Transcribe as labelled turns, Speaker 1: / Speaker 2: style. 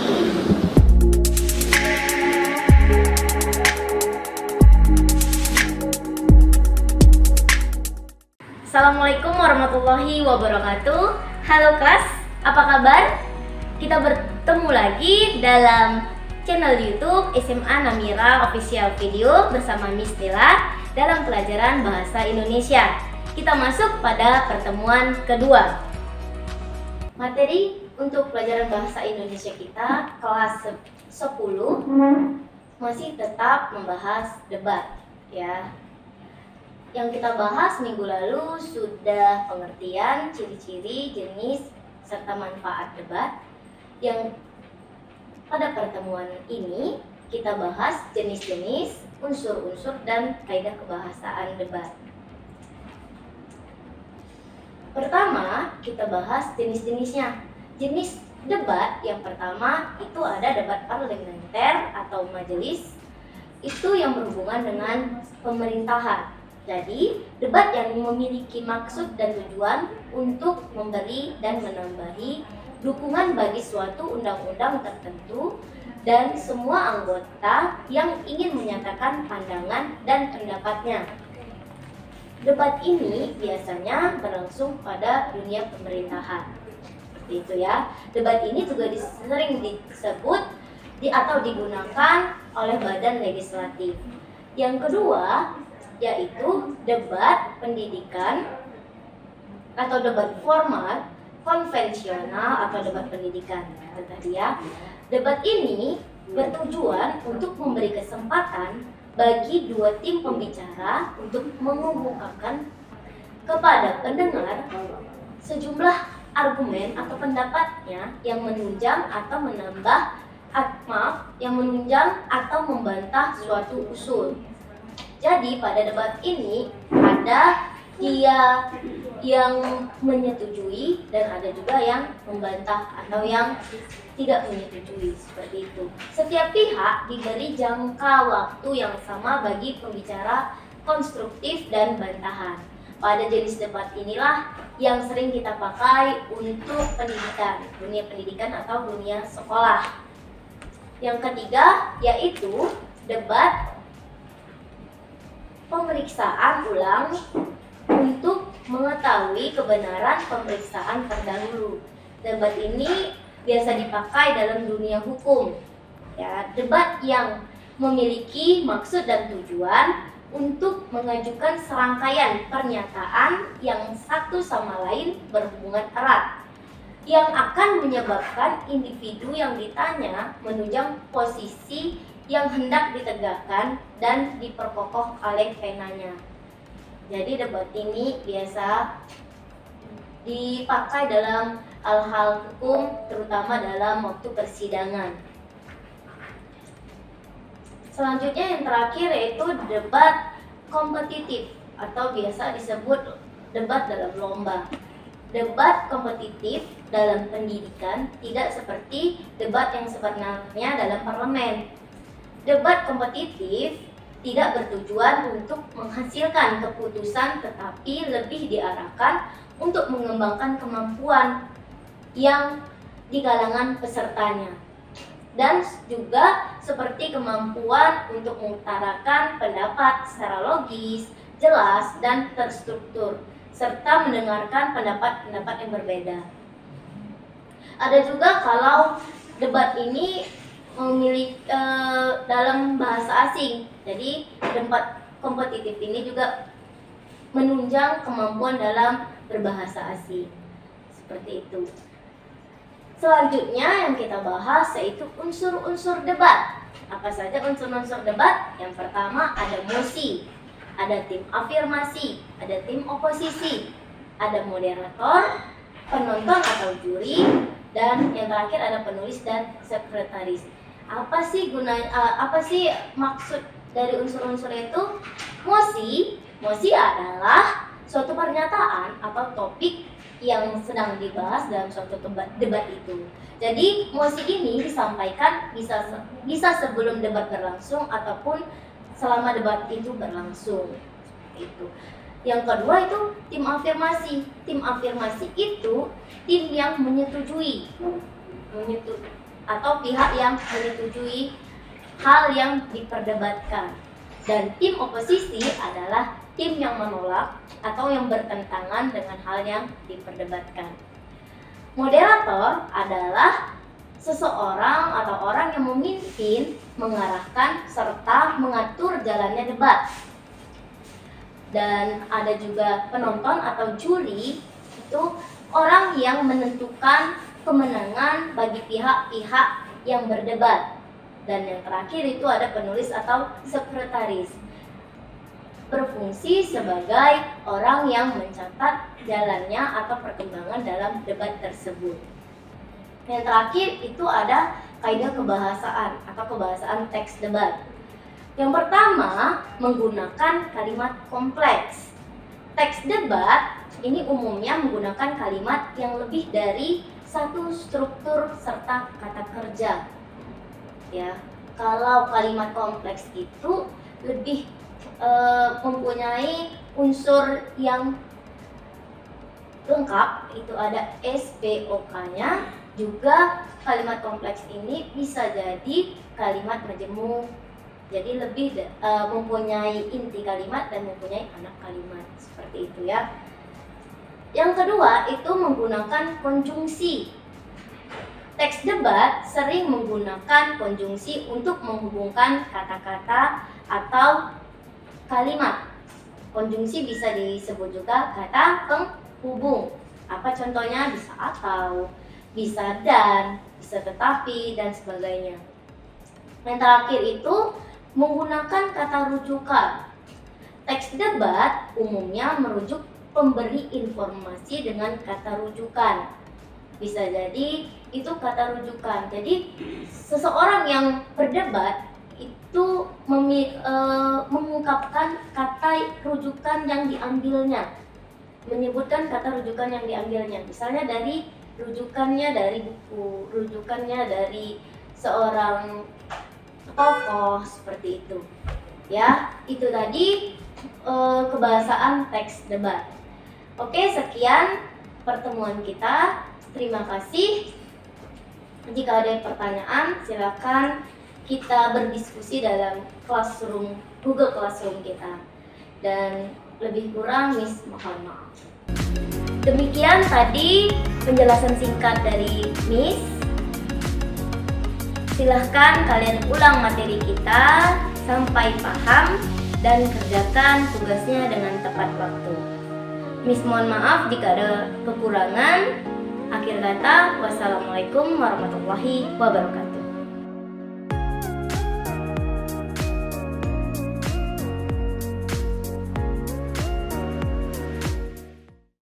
Speaker 1: Assalamualaikum warahmatullahi wabarakatuh. Halo kelas, apa kabar? Kita bertemu lagi dalam channel YouTube SMA Namira Official Video bersama Miss Dela dalam pelajaran Bahasa Indonesia. Kita masuk pada pertemuan kedua. Materi untuk pelajaran Bahasa Indonesia kita kelas 10 masih tetap membahas debat, ya. Yang kita bahas minggu lalu sudah pengertian, ciri-ciri, jenis, serta manfaat debat. Yang pada pertemuan ini kita bahas jenis-jenis, unsur-unsur, dan kaidah kebahasaan debat. Pertama, kita bahas jenis-jenisnya. Jenis debat yang pertama itu ada debat parlementer atau majelis. Itu yang berhubungan dengan pemerintahan. Jadi, debat yang memiliki maksud dan tujuan untuk memberi dan menambahi dukungan bagi suatu undang-undang tertentu dan semua anggota yang ingin menyatakan pandangan dan pendapatnya. Debat ini biasanya berlangsung pada dunia pemerintahan. Seperti itu ya. Debat ini juga sering disebut atau digunakan oleh badan legislatif. Yang kedua, yaitu debat pendidikan atau debat formal, konvensional atau debat pendidikan. Itu tadi ya. Debat ini bertujuan untuk memberi kesempatan bagi dua tim pembicara untuk mengemukakan kepada pendengar sejumlah argumen atau pendapatnya yang menunjang atau menunjang atau membantah suatu usul. Jadi pada debat ini ada dia yang menyetujui dan ada juga yang membantah atau yang tidak menyetujui, seperti itu. Setiap pihak diberi jangka waktu yang sama bagi pembicara konstruktif dan bantahan. Pada jenis debat inilah yang sering kita pakai untuk pendidikan, dunia pendidikan atau dunia sekolah. Yang ketiga yaitu debat pemeriksaan ulang untuk mengetahui kebenaran pemeriksaan terdahulu. Debat ini biasa dipakai dalam dunia hukum. Ya, debat yang memiliki maksud dan tujuan untuk mengajukan serangkaian pernyataan yang satu sama lain berhubungan erat, yang akan menyebabkan individu yang ditanya menunjang posisi yang hendak ditegakkan dan diperkokoh oleh penanya. Jadi debat ini biasa dipakai dalam hal-hal hukum, terutama dalam waktu persidangan. Selanjutnya yang terakhir yaitu debat kompetitif atau biasa disebut debat dalam lomba. Debat kompetitif dalam pendidikan tidak seperti debat yang sebenarnya dalam parlemen. Debat kompetitif tidak bertujuan untuk menghasilkan keputusan, tetapi lebih diarahkan untuk mengembangkan kemampuan yang di kalangan pesertanya, dan juga seperti kemampuan untuk mengutarakan pendapat secara logis, jelas, dan terstruktur, serta mendengarkan pendapat-pendapat yang berbeda. Ada juga kalau debat ini memiliki dalam bahasa asing. Jadi debat kompetitif ini juga menunjang kemampuan dalam berbahasa asing. Seperti itu. Selanjutnya yang kita bahas yaitu unsur-unsur debat. Apa saja unsur-unsur debat? Yang pertama ada mosi, ada tim afirmasi, ada tim oposisi, ada moderator, penonton atau juri, dan yang terakhir ada penulis dan sekretaris. Apa sih maksud dari unsur-unsur itu? Mosi adalah suatu pernyataan atau topik yang sedang dibahas dalam suatu debat itu. Jadi mosi ini disampaikan bisa sebelum debat berlangsung ataupun selama debat itu berlangsung. Itu. Yang kedua itu tim afirmasi. Tim afirmasi itu tim yang menyetujui atau pihak yang menyetujui hal yang diperdebatkan. Dan tim oposisi adalah tim yang menolak atau yang bertentangan dengan hal yang diperdebatkan. Moderator adalah seseorang atau orang yang memimpin, mengarahkan, serta mengatur jalannya debat. Dan ada juga penonton atau juri, itu orang yang menentukan kemenangan bagi pihak-pihak yang berdebat. Dan yang terakhir itu ada penulis atau sekretaris, berfungsi sebagai orang yang mencatat jalannya atau perkembangan dalam debat tersebut. Yang terakhir itu ada kaidah kebahasaan atau kebahasaan teks debat. Yang pertama, menggunakan kalimat kompleks. Teks debat ini umumnya menggunakan kalimat yang lebih dari satu struktur serta kata kerja. Ya, kalau kalimat kompleks itu lebih mempunyai unsur yang lengkap, itu ada SPOK-nya. Juga kalimat kompleks ini bisa jadi kalimat majemuk. Jadi lebih mempunyai inti kalimat dan mempunyai anak kalimat, seperti itu ya. Yang kedua itu menggunakan konjungsi. Teks debat sering menggunakan konjungsi untuk menghubungkan kata-kata atau kalimat. Konjungsi bisa disebut juga kata penghubung. Apa contohnya? Bisa atau, bisa dan, bisa tetapi, dan sebagainya. Yang terakhir itu menggunakan kata rujukan. Teks debat umumnya merujuk pemberi informasi dengan kata rujukan. Bisa jadi itu kata rujukan. Jadi seseorang yang berdebat itu mengungkapkan kata rujukan yang diambilnya, menyebutkan kata rujukan yang diambilnya. Misalnya dari rujukannya dari buku, rujukannya dari seorang tokoh, seperti itu. Ya, itu tadi kebahasaan teks debat. Oke, sekian pertemuan kita. Terima kasih. Jika ada pertanyaan, silakan kita berdiskusi dalam Classroom, Google Classroom kita. Dan lebih kurang, Miss mohon maaf. Demikian tadi penjelasan singkat dari Miss. Silahkan kalian ulang materi kita sampai paham dan kerjakan tugasnya dengan tepat waktu. Miss mohon maaf jika ada kekurangan. Akhir kata, wassalamualaikum warahmatullahi wabarakatuh.